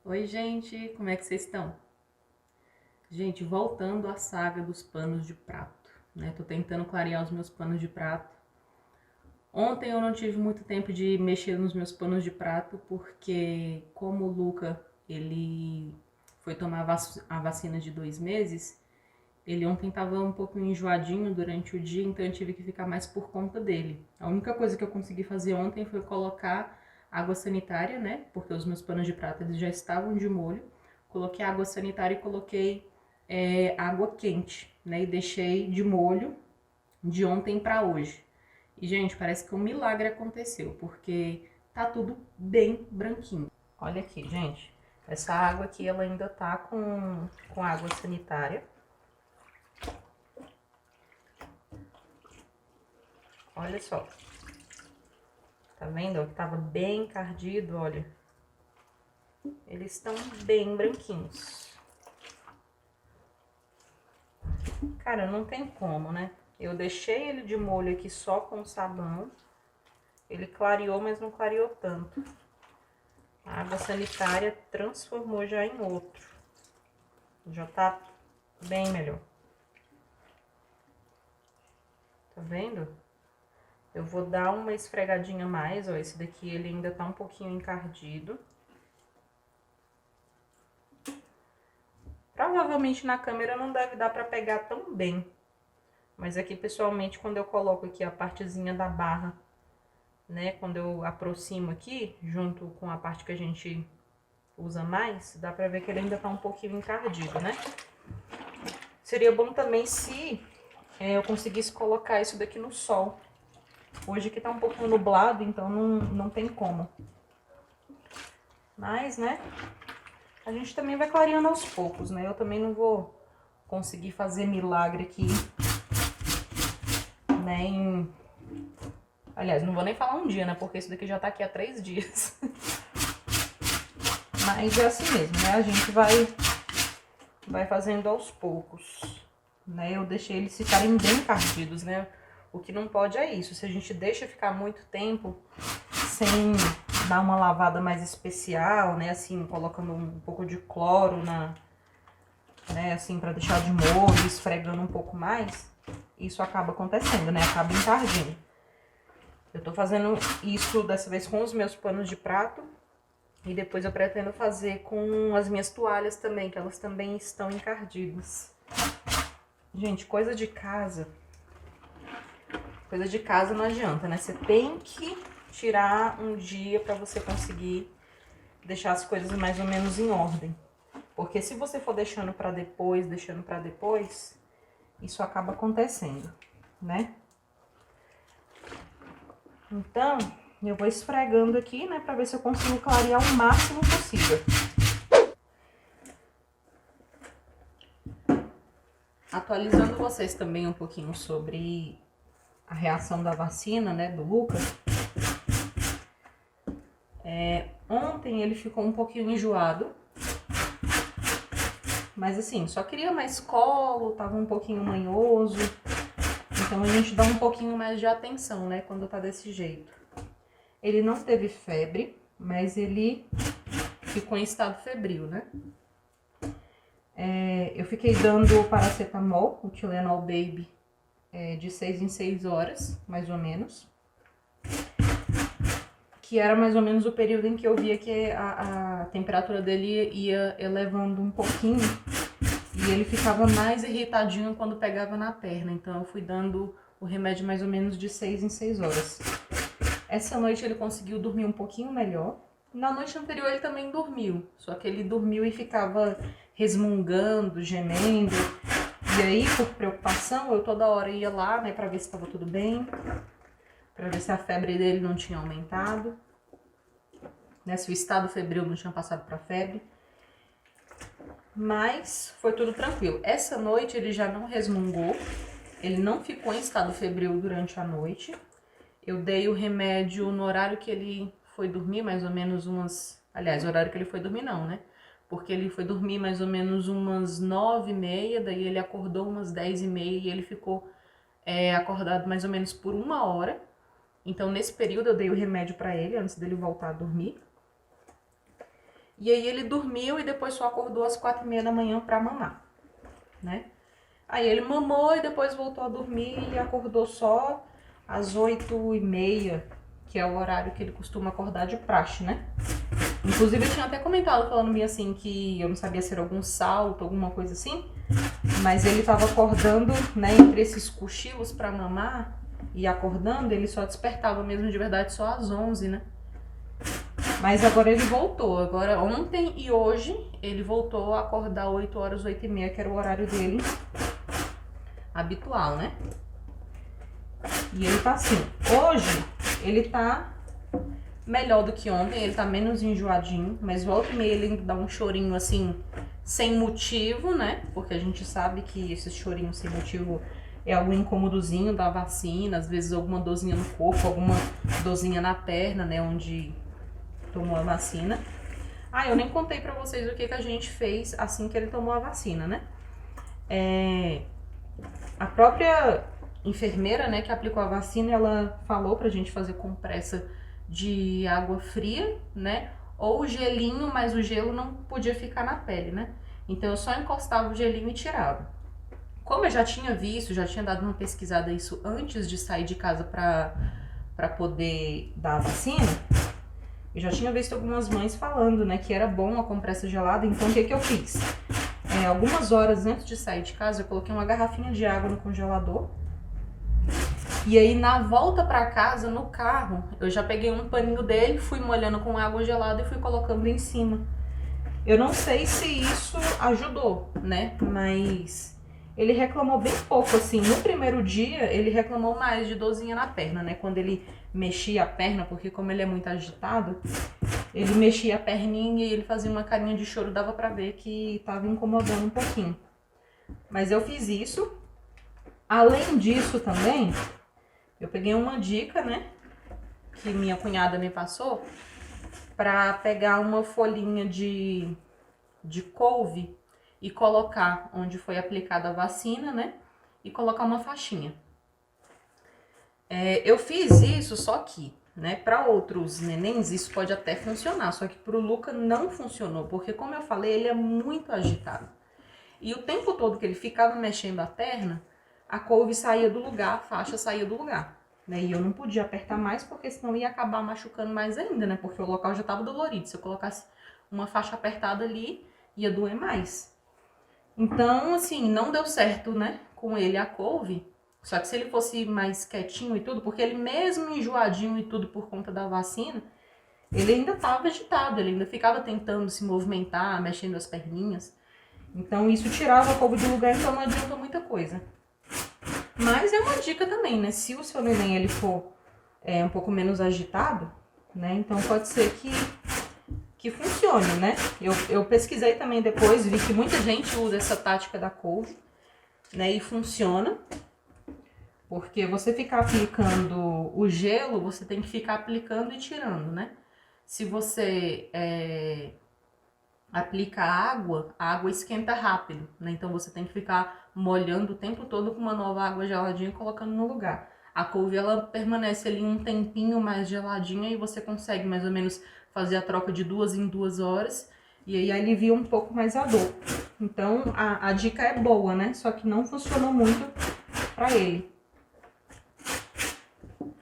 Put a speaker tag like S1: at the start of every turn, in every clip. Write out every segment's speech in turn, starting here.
S1: Oi, gente, como é que vocês estão? Gente, voltando à saga dos panos de prato, né? Tô tentando clarear os meus panos de prato. Ontem eu não tive muito tempo de mexer nos meus panos de prato, porque como o Luca, ele foi tomar a vacina de 2 meses, ele ontem tava um pouco enjoadinho durante o dia, então eu tive que ficar mais por conta dele. A única coisa que eu consegui fazer ontem foi colocar água sanitária, né? Porque os meus panos de prato eles já estavam de molho. Coloquei água sanitária e coloquei água quente, né? E deixei de molho de ontem para hoje. E, gente, parece que um milagre aconteceu, porque tá tudo bem branquinho. Olha aqui, gente. Essa água aqui, ela ainda tá com água sanitária. Olha só. Tá vendo? Que tava bem encardido, olha. Eles estão bem branquinhos. Cara, não tem como, né? Eu deixei ele de molho aqui só com sabão. Ele clareou, mas não clareou tanto. A água sanitária transformou já em outro. Já tá bem melhor. Tá vendo? Eu vou dar uma esfregadinha mais, ó. Esse daqui ele ainda tá um pouquinho encardido. Provavelmente na câmera não deve dar pra pegar tão bem. Mas aqui, pessoalmente, quando eu coloco aqui a partezinha da barra, né? Quando eu aproximo aqui, junto com a parte que a gente usa mais, dá pra ver que ele ainda tá um pouquinho encardido, né? Seria bom também se eu conseguisse colocar isso daqui no sol. Hoje aqui tá um pouco nublado, então não tem como. Mas, né? A gente também vai clareando aos poucos, né? Eu também não vou conseguir fazer milagre aqui, né? Aliás, não vou nem falar um dia, né? Porque isso daqui já tá aqui há 3 dias. Mas é assim mesmo, né? A gente vai fazendo aos poucos, né? Eu deixei eles ficarem bem encardidos, né? O que não pode é isso. Se a gente deixa ficar muito tempo sem dar uma lavada mais especial, né? Assim, colocando um pouco de cloro né? Assim, pra deixar de molho, esfregando um pouco mais, isso acaba acontecendo, né? Acaba encardindo. Eu tô fazendo isso dessa vez com os meus panos de prato. E depois eu pretendo fazer com as minhas toalhas também, que elas também estão encardidas. Gente, coisa de casa não adianta, né? Você tem que tirar um dia pra você conseguir deixar as coisas mais ou menos em ordem. Porque se você for deixando pra depois, isso acaba acontecendo, né? Então, eu vou esfregando aqui, né, pra ver se eu consigo clarear o máximo possível. Atualizando vocês também um pouquinho sobre a reação da vacina, né, do Lucas. Ontem ele ficou um pouquinho enjoado. Mas assim, só queria mais colo, tava um pouquinho manhoso. Então a gente dá um pouquinho mais de atenção, né, quando tá desse jeito. Ele não teve febre, mas ele ficou em estado febril, né? Eu fiquei dando paracetamol, o Tylenol Baby, de 6 em 6 horas, mais ou menos. Que era mais ou menos o período em que eu via que a temperatura dele ia elevando um pouquinho. E ele ficava mais irritadinho quando pegava na perna. Então eu fui dando o remédio mais ou menos de 6 em 6 horas. Essa noite ele conseguiu dormir um pouquinho melhor. Na noite anterior ele também dormiu. Só que ele dormiu e ficava resmungando, gemendo. E aí, por preocupação, eu toda hora ia lá, né, pra ver se estava tudo bem. Pra ver se a febre dele não tinha aumentado. Né, se o estado febril não tinha passado pra febre. Mas foi tudo tranquilo. Essa noite ele já não resmungou. Ele não ficou em estado febril durante a noite. Eu dei o remédio no horário que ele foi dormir, mais ou menos umas... Aliás, o horário que ele foi dormir não, né? Porque ele foi dormir mais ou menos umas 9h30, daí ele acordou umas 10h30 e ele ficou acordado mais ou menos por 1 hora. Então, nesse período, eu dei o remédio pra ele, antes dele voltar a dormir. E aí, ele dormiu e depois só acordou às 4h30 da manhã pra mamar, né? Aí, ele mamou e depois voltou a dormir e acordou só às 8h30, que é o horário que ele costuma acordar de praxe, né? Inclusive, eu tinha até comentado, falando-me assim, que eu não sabia se era algum salto, alguma coisa assim. Mas ele tava acordando, né, entre esses cochilos pra mamar e acordando, ele só despertava mesmo de verdade só às 11, né? Mas agora ele voltou. Agora, ontem e hoje, ele voltou a acordar 8 horas, 8h30, que era o horário dele habitual, né? E ele tá assim. Hoje, ele tá melhor do que ontem, ele tá menos enjoadinho, mas volta e meia ele dá um chorinho assim, sem motivo, né? Porque a gente sabe que esse chorinho sem motivo é algum incômodozinho da vacina, às vezes alguma dorzinha no corpo, alguma dorzinha na perna, né? Onde tomou a vacina. Ah, eu nem contei pra vocês o que a gente fez assim que ele tomou a vacina, né? A própria enfermeira, né, que aplicou a vacina, ela falou pra gente fazer compressa de água fria, né? Ou gelinho, mas o gelo não podia ficar na pele, né? Então eu só encostava o gelinho e tirava. Como eu já tinha visto, já tinha dado uma pesquisada isso antes de sair de casa pra poder dar a vacina, eu já tinha visto algumas mães falando, né, que era bom a compressa gelada. Então o que eu fiz? Algumas horas antes de sair de casa, eu coloquei uma garrafinha de água no congelador. E aí, na volta pra casa, no carro, eu já peguei um paninho dele, fui molhando com água gelada e fui colocando em cima. Eu não sei se isso ajudou, né? Mas ele reclamou bem pouco, assim. No primeiro dia, ele reclamou mais de dorzinha na perna, né? Quando ele mexia a perna, porque como ele é muito agitado, ele mexia a perninha e ele fazia uma carinha de choro, dava pra ver que tava incomodando um pouquinho. Mas eu fiz isso. Além disso também, eu peguei uma dica, né, que minha cunhada me passou, pra pegar uma folhinha de couve e colocar onde foi aplicada a vacina, né, e colocar uma faixinha. Eu fiz isso, só que, né, para outros nenéns isso pode até funcionar, só que pro Luca não funcionou, porque como eu falei, ele é muito agitado. E o tempo todo que ele ficava mexendo a perna, a couve saía do lugar, a faixa saía do lugar, né? E eu não podia apertar mais, porque senão ia acabar machucando mais ainda, né? Porque o local já estava dolorido. Se eu colocasse uma faixa apertada ali, ia doer mais. Então, assim, não deu certo, né? Com ele a couve. Só que se ele fosse mais quietinho e tudo, porque ele mesmo enjoadinho e tudo por conta da vacina, ele ainda estava agitado, ele ainda ficava tentando se movimentar, mexendo as perninhas. Então isso tirava a couve do lugar, então não adianta muita coisa. Mas é uma dica também, né? Se o seu neném ele for um pouco menos agitado, né? Então pode ser que funcione, né? Eu pesquisei também depois, vi que muita gente usa essa tática da couve, né? E funciona. Porque você ficar aplicando o gelo, você tem que ficar aplicando e tirando, né? Se você aplica a água esquenta rápido, né? Então você tem que ficar molhando o tempo todo com uma nova água geladinha e colocando no lugar. A couve, ela permanece ali um tempinho mais geladinha e você consegue mais ou menos fazer a troca de 2 em 2 horas e aí alivia um pouco mais a dor. Então a dica é boa, né? Só que não funcionou muito pra ele.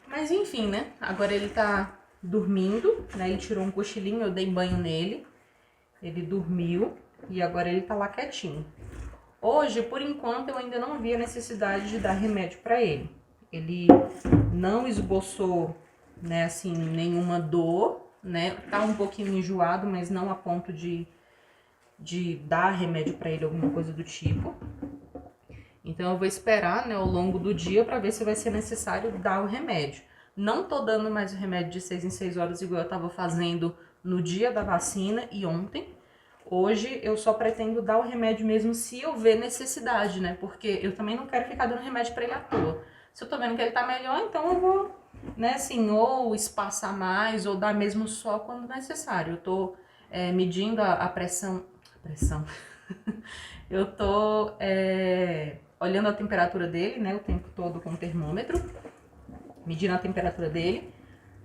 S1: Mas enfim, né? Agora ele tá dormindo, né? Ele tirou um cochilinho, eu dei banho nele. Ele dormiu e agora ele tá lá quietinho. Hoje, por enquanto, eu ainda não vi a necessidade de dar remédio pra ele. Ele não esboçou, né, assim, nenhuma dor, né? Tá um pouquinho enjoado, mas não a ponto de dar remédio pra ele, alguma coisa do tipo. Então eu vou esperar, né, ao longo do dia pra ver se vai ser necessário dar o remédio. Não tô dando mais o remédio de 6 em 6 horas igual eu tava fazendo no dia da vacina e ontem. Hoje eu só pretendo dar o remédio mesmo se eu ver necessidade, né? Porque eu também não quero ficar dando remédio pra ele à toa. Se eu tô vendo que ele tá melhor, então eu vou, né, assim, ou espaçar mais ou dar mesmo só quando necessário. Eu tô medindo a pressão. Eu tô olhando a temperatura dele, né, o tempo todo com o termômetro, medindo a temperatura dele,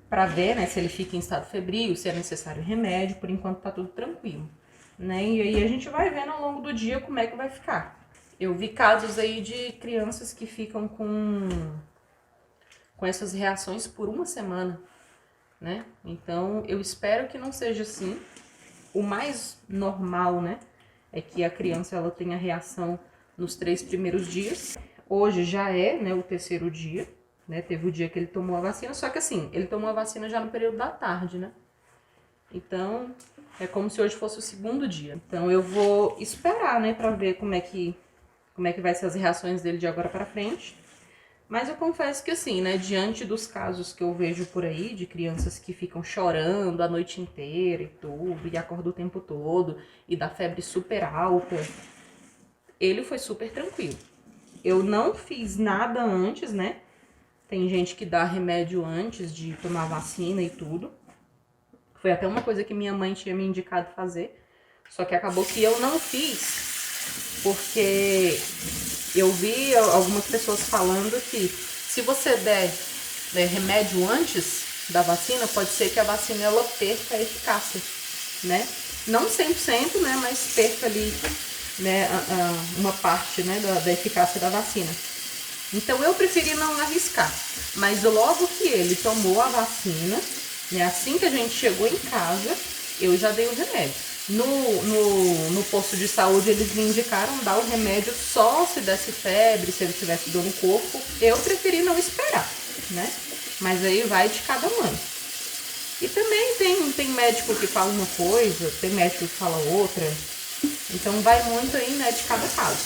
S1: pra ver, né, se ele fica em estado febril, se é necessário remédio. Por enquanto tá tudo tranquilo, né, e aí a gente vai vendo ao longo do dia como é que vai ficar. Eu vi casos aí de crianças que ficam com essas reações por uma semana, né? Então, eu espero que não seja assim. O mais normal, né, é que a criança ela tenha reação nos 3 primeiros dias. Hoje já é, né, o 3º dia, né? Teve o dia que ele tomou a vacina, só que assim, ele tomou a vacina já no período da tarde, né? Então, é como se hoje fosse o 2º dia. Então, eu vou esperar, né, pra ver como é que vai ser as reações dele de agora pra frente. Mas eu confesso que assim, né, diante dos casos que eu vejo por aí, de crianças que ficam chorando a noite inteira e tudo, e acordam o tempo todo, e da febre super alta, ele foi super tranquilo. Eu não fiz nada antes, né? Tem gente que dá remédio antes de tomar vacina e tudo. Foi até uma coisa que minha mãe tinha me indicado fazer, só que acabou que eu não fiz, porque eu vi algumas pessoas falando que se você der remédio antes da vacina, pode ser que a vacina ela perca a eficácia, né? Não 100%, né? Mas perca ali, né, uma parte, né, da eficácia da vacina. Então eu preferi não arriscar. Mas logo que ele tomou a vacina, né, assim que a gente chegou em casa, eu já dei o remédio. No posto de saúde eles me indicaram dar o remédio só se desse febre, se ele tivesse dor no corpo. Eu preferi não esperar, né? Mas aí vai de cada mãe. E também tem médico que fala uma coisa, tem médico que fala outra. Então vai muito aí, né, de cada caso.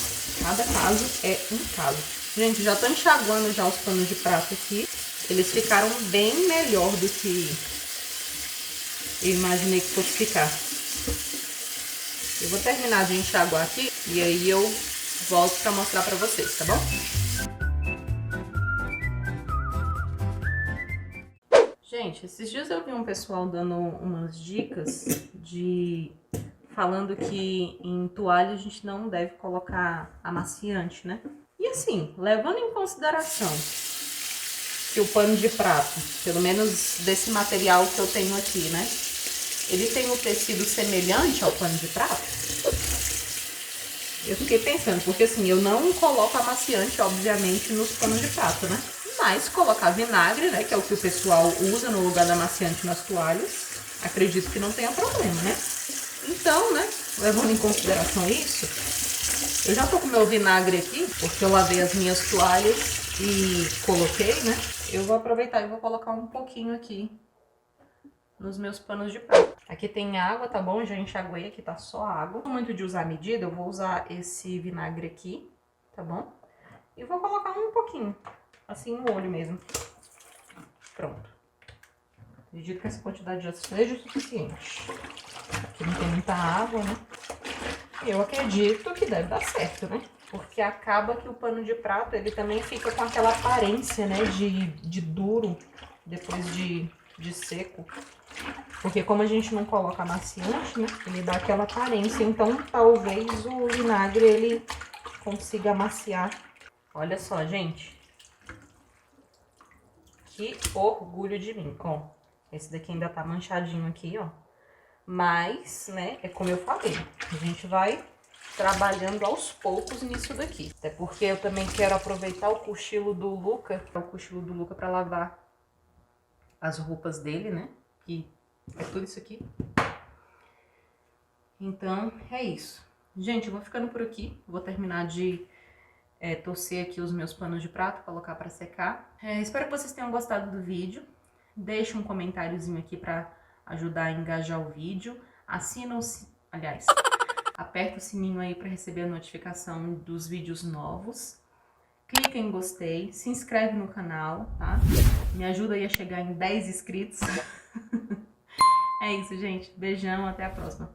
S1: Cada caso é um caso. Gente, já tô enxaguando já os panos de prato aqui. Eles ficaram bem melhor do que eu imaginei que fosse ficar. Eu vou terminar de enxaguar aqui e aí eu volto pra mostrar pra vocês, tá bom? Gente, esses dias eu vi um pessoal dando umas dicas falando que em toalha a gente não deve colocar amaciante, né? E assim, levando em consideração que o pano de prato, pelo menos desse material que eu tenho aqui, né? Ele tem um tecido semelhante ao pano de prato. Eu fiquei pensando, porque assim, eu não coloco amaciante, obviamente, nos panos de prato, né? Mas colocar vinagre, né, que é o que o pessoal usa no lugar do amaciante nas toalhas, acredito que não tenha problema, né? Então, né, levando em consideração isso, eu já tô com meu vinagre aqui, porque eu lavei as minhas toalhas e coloquei, né? Eu vou aproveitar e vou colocar um pouquinho aqui nos meus panos de prato. Aqui tem água, tá bom? Já enxaguei, aqui tá só água. Não muito de usar a medida, eu vou usar esse vinagre aqui, tá bom? E vou colocar um pouquinho, assim no olho mesmo. Pronto. Acredito que essa quantidade já seja o suficiente. Aqui não tem muita água, né? Eu acredito que deve dar certo, né? Porque acaba que o pano de prato, ele também fica com aquela aparência, né, de duro depois de seco. Porque como a gente não coloca amaciante, né, ele dá aquela aparência. Então, talvez o vinagre, ele consiga amaciar. Olha só, gente. Que orgulho de mim. Ó, esse daqui ainda tá manchadinho aqui, ó. Mas, né, é como eu falei, a gente vai trabalhando aos poucos nisso daqui. Até porque eu também quero aproveitar o cochilo do Luca, para lavar as roupas dele, né? Que é tudo isso aqui. Então, é isso. Gente, eu vou ficando por aqui. Vou terminar de torcer aqui os meus panos de prato, colocar para secar. Espero que vocês tenham gostado do vídeo. Deixe um comentáriozinho aqui para ajudar a engajar o vídeo. Assina aperta o sininho aí para receber a notificação dos vídeos novos. Clica em gostei, se inscreve no canal, tá? Me ajuda aí a chegar em 10 inscritos. É isso, gente. Beijão, até a próxima.